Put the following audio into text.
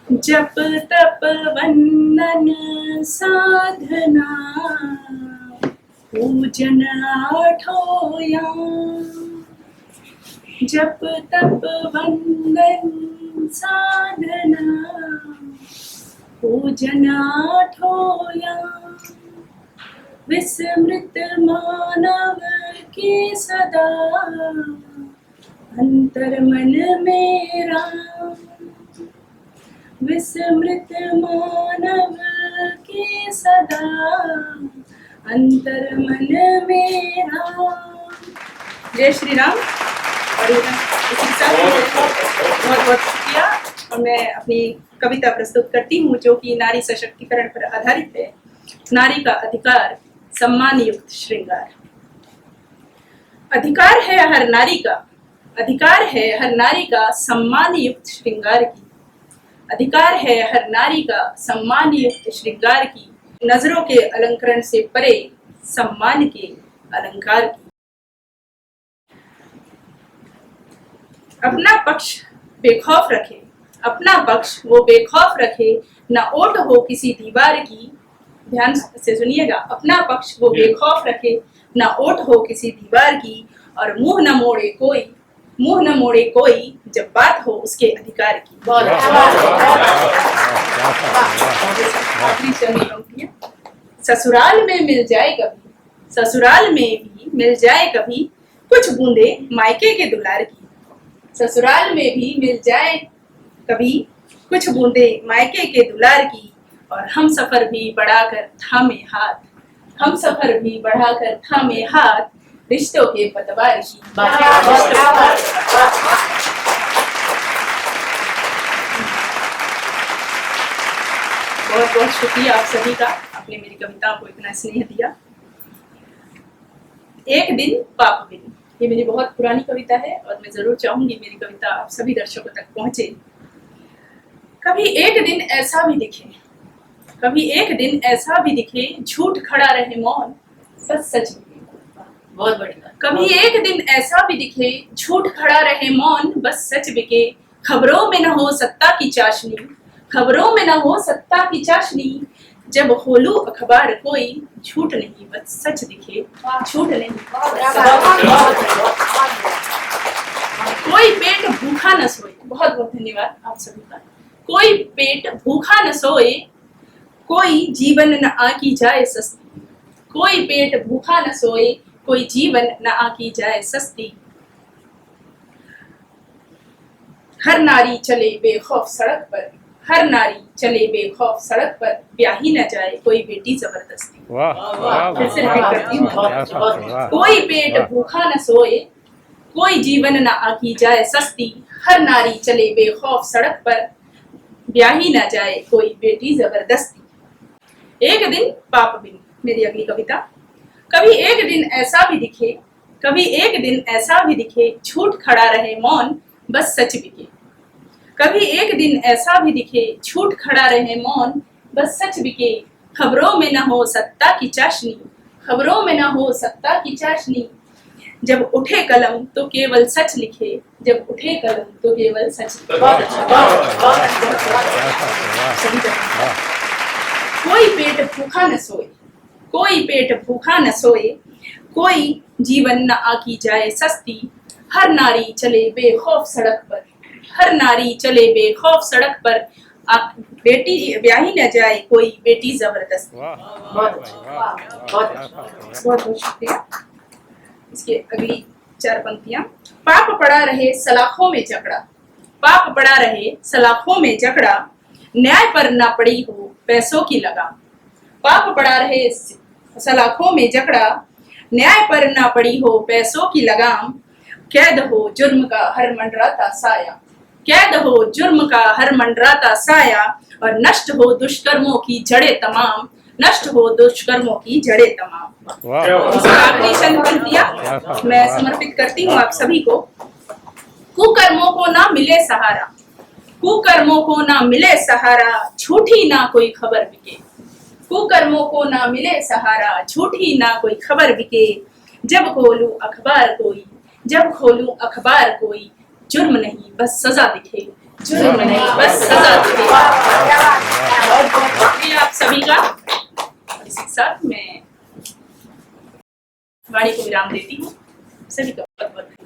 जप तप वंदन साधना पूजन आठों याम। जप तप वंदन साधना पूजन आठों याम। विस्मृत मानव के सदा अंतर मन में राम। विस्मृत मानव के सदा अंतर मन में राम। जय श्री राम। और इसी के साथ बहुत बहुत शुक्रिया। और मैं अपनी कविता प्रस्तुत करती हूँ जो कि नारी सशक्तिकरण पर आधारित है। नारी का अधिकार, सम्मान युक्त श्रृंगार। अधिकार है हर नारी का, अधिकार है हर नारी का सम्मान युक्त श्रृंगार की। अधिकार है हर नारी का सम्मान युक्त श्रृंगार की। नजरों के अलंकरण से परे सम्मान के अलंकार की। अपना पक्ष बेखौफ रखे, अपना पक्ष वो बेखौफ रखे, न ओट हो किसी दीवार की। ध्यान से सुनिएगा। अपना पक्ष वो बेखौफ रखे, न ओट हो किसी दीवार की। और मुंह न मोड़े कोई, मुंह न मोड़े कोई जब बात हो उसके अधिकार की। बहुत ससुराल में मिल जाए कभी, ससुराल में भी मिल जाए कभी कुछ बूंदे मायके के दुलार की। ससुराल में भी मिल जाए कभी कुछ बूंदे मायके के दुलार की। और हम सफर भी बढ़ाकर थामे हाथ, हम सफर भी बढ़ाकर थामे हाथ रिश्तों के पतवार की। बहुत बहुत शुक्रिया आप सभी का, आपने मेरी कविताओं को इतना स्नेह दिया। एक दिन पाप बिन, ये मेरी बहुत पुरानी कविता है और मैं जरूर चाहूंगी मेरी कविता आप सभी दर्शकों तक पहुंचे। कभी एक दिन ऐसा भी दिखे, कभी एक दिन ऐसा भी दिखे झूठ खड़ा रहे मौन बस सच बिके। बहुत बढ़िया। कभी एक दिन ऐसा भी दिखे झूठ खड़ा रहे मौन बस सच बिके। खबरों में न हो सत्ता की चाशनी, खबरों में न हो सत्ता की चाशनी। जब खोलू अखबार कोई झूठ नहीं बस सच दिखे, झूठ नहीं। कोई पेट भूखा न सोए, बहुत बहुत धन्यवाद आप सभी का। कोई पेट भूखा न सोए, कोई जीवन न आकी जाए सस्ती। कोई पेट भूखा न सोए, कोई जीवन न आकी जाए सस्ती। हर नारी चले बेखौफ सड़क पर, हर नारी चले बेखौफ सड़क पर ब्याही न जाए कोई बेटी जबरदस्ती। फिर से रिपीट करती हूँ। कोई पेट भूखा न सोए, कोई जीवन न आकी जाए सस्ती। हर नारी चले बेखौफ सड़क पर ब्याही न जाए कोई बेटी जबरदस्ती। एक दिन पाप बिन, मेरी अगली कविता। कभी एक दिन ऐसा भी दिखे, कभी एक दिन ऐसा भी दिखे झूठ खड़ा रहे मौन बस सच बिके। कभी एक दिन ऐसा भी दिखे झूठ खड़ा रहे मौन बस सच बिके। खबरों में न हो सत्ता की चाशनी, खबरों में न हो सत्ता की चाशनी। जब उठे कलम तो केवल सच लिखे, जब उठे कलम तो केवल सच लिखे। कोई पेट भूखा न सोए, कोई पेट भूखा न सोए, कोई जीवन न आकी जाए सस्ती। हर नारी चले बेखौफ सड़क पर, हर नारी चले बेखौफ सड़क पर बेटी ब्याही न जाए कोई बेटी जबरदस्ती। बहुत शुक्रिया। इसके अगली 4 पंक्तियां। पाप पड़ा रहे सलाखों में जकड़ा, पाप पड़ा रहे सलाखों में जकड़ा, न्याय पर न पड़ी हो पैसों की लगाम। पाप पड़ा रहे सलाखों में जकड़ा, न्याय पर न पड़ी हो पैसों की लगाम। कैद हो जुर्म का हर मंडराता साया, कैद हो जुर्म का हर मंडराता साया। और नष्ट हो दुष्कर्मों की जड़ें तमाम, नष्ट हो दुष्कर्मों की जड़ें तमाम। आखिरी चंद पंक्तियां मैं समर्पित करती हूँ आप सभी को। कुकर्मों को ना मिले सहारा, कुकर्मों को ना मिले सहारा, झूठी ना कोई खबर बिके। कुकर्मों को ना मिले सहारा, झूठी ना कोई खबर बिके। जब खोलूं अखबार कोई, जब खोलूं अखबार कोई जुर्म नहीं बस सजा दिखे, जुर्म नहीं बस सजा दिखे। साथ मैं वाणी को विराम देती हूँ। सभी का बहुत बहुत धन्यवाद।